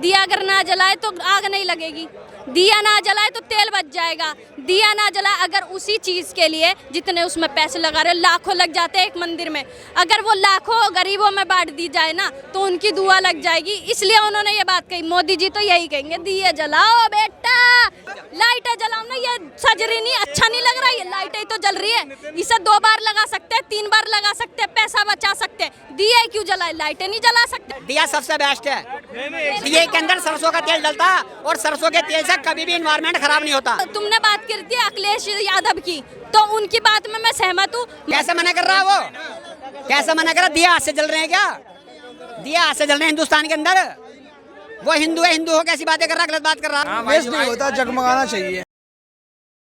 दिया अगर ना जलाए तो आग नहीं लगेगी, दिया ना जलाए तो तेल बच जाएगा, दिया ना जलाए अगर उसी चीज़ के लिए जितने उसमें पैसे लगा रहे लाखों लग जाते हैं एक मंदिर में, अगर वो लाखों गरीबों में बांट दी जाए ना तो उनकी दुआ लग जाएगी। इसलिए उन्होंने ये बात कही। मोदी जी तो यही कहेंगे दिए जलाओ बेटा, लाइटें जलाओ ना, ये सज रही नहीं, अच्छा नहीं लग रहा, ये लाइटें तो जल रही है, इसे 2 बार लगा सकते हैं, 3 बार लगा सकते हैं, पैसा बचा सकते हैं, दिए क्यों जलाए, लाइटें नहीं जला सकते। दिया सबसे बेस्ट है, दिए के अंदर सरसों का तेल डलता और सरसों के तेल से कभी भी एनवायरनमेंट खराब नहीं होता। तुमने बात कर दी अखिलेश यादव की, तो उनकी बात में मैं सहमत हूँ। कैसे मना कर रहा है वो, कैसे मना कर रहा? दिया हाथ से जल रहे हैं क्या? दिया हाथ से जल रहे हैं हिंदुस्तान के अंदर? वो हिंदू है, हिंदू हो कैसी बातें कर रहा, गलत बात कर रहा। वेस्ट नहीं होता, जगमगाना चाहिए।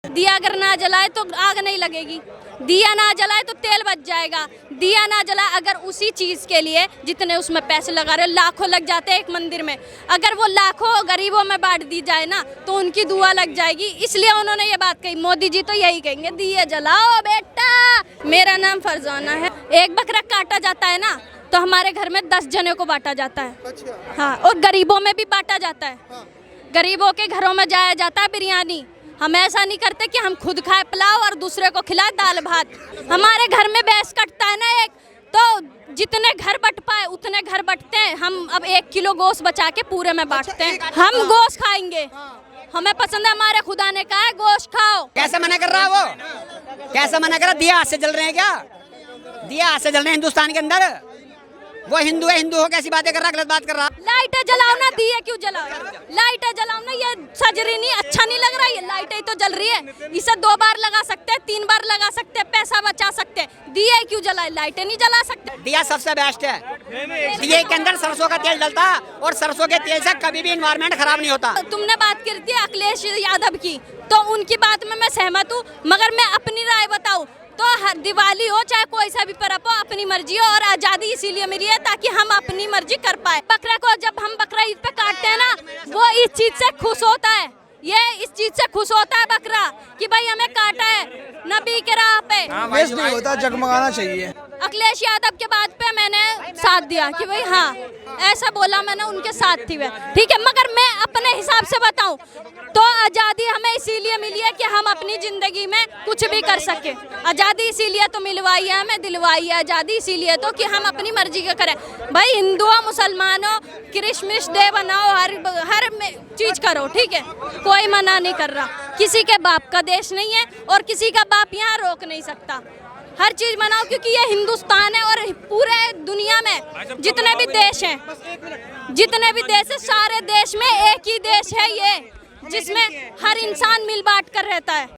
दिया अगर ना जलाए तो आग नहीं लगेगी, दिया ना जलाए तो तेल बच जाएगा, दिया ना जलाए अगर उसी चीज़ के लिए जितने उसमें पैसे लगा रहे लाखों लग जाते हैं एक मंदिर में, अगर वो लाखों गरीबों में बांट दी जाए ना तो उनकी दुआ लग जाएगी। इसलिए उन्होंने ये बात कही। मोदी जी तो यही कहेंगे दिए जलाओ बेटा। मेरा नाम फरजाना है। एक बकरा काटा जाता है ना तो हमारे घर में 10 जने को बांटा जाता है। हाँ, और गरीबों में भी बांटा जाता है। गरीबों के घरों में जाया जाता है बिरयानी। हम ऐसा नहीं करते कि हम खुद खाए पुलाव और दूसरे को खिलाए दाल भात। हमारे घर में भैंस कटता है ना एक, तो जितने घर बट पाए उतने घर बटते हैं। हम अब 1 किलो गोश्त बचा के पूरे में बांटते हैं। हम गोश्त खाएंगे, हमें पसंद है, हमारे खुदा ने कहा है गोश्त खाओ। कैसे मना कर रहा है वो, कैसे मना कर रहा? दिया हाथ से जल रहे हैं क्या? दिया हाथ से जल रहे हैं हिंदुस्तान के अंदर? वो हिंदू है, हिंदू हो कैसी बातें कर रहा, गलत बात कर रहा। लाइटें जलाओ ना, दिए क्यों जलाओ, लाइटें जलाओ ना, ये सज रही नहीं, अच्छा नहीं लग रहा, ये लाइटें तो जल रही है, इसे 2 बार लगा सकते हैं, 3 बार लगा सकते हैं, पैसा बचा सकते हैं, दिए क्यों जलाए, लाइटें नहीं जला सकते। दिया सबसे बेस्ट है, दिए के अंदर सरसों का तेल डलता और सरसों के तेल से कभी भी एनवायरनमेंट खराब नहीं होता। तुमने बात कर दी अखिलेश यादव की, तो उनकी बात में मैं सहमत हूँ, मगर मैं अपनी राय बताऊँ तो हर दिवाली हो चाहे कोई सा भी पर्व हो, अपनी मर्जी हो, और आज़ादी इसीलिए मिली है ताकि हम अपनी मर्जी कर पाए। बकरा को जब हम बकरा ईद पे काटते हैं ना, वो इस चीज से खुश होता है, ये इस चीज से खुश होता है बकरा कि भाई हमें काटा है नबी के राह पे। वेस्ट नहीं होता, जगमगाना चाहिए। अखिलेश यादव के बात पे मैंने साथ दिया कि भाई हाँ, ऐसा बोला मैंने, उनके साथ थी वह, ठीक है। मगर मैं अपने हिसाब से बताऊं तो आज़ादी हमें इसीलिए मिली है कि हम अपनी ज़िंदगी में कुछ भी कर सके। आज़ादी इसीलिए तो मिलवाई है, हमें दिलवाई है आज़ादी इसीलिए तो कि हम अपनी मर्जी का करें। भाई हिंदू हो, मुसलमान हो, क्रिसमस डे बनाओ, हर चीज़ करो, ठीक है, कोई मना नहीं कर रहा। किसी के बाप का देश नहीं है और किसी का बाप यहाँ रोक नहीं सकता। हर चीज़ मनाओ क्योंकि ये हिंदुस्तान है और पूरे दुनिया में जितने भी देश हैं, जितने भी देश है, सारे देश में एक ही देश है ये, जिसमें हर इंसान मिल बांट कर रहता है।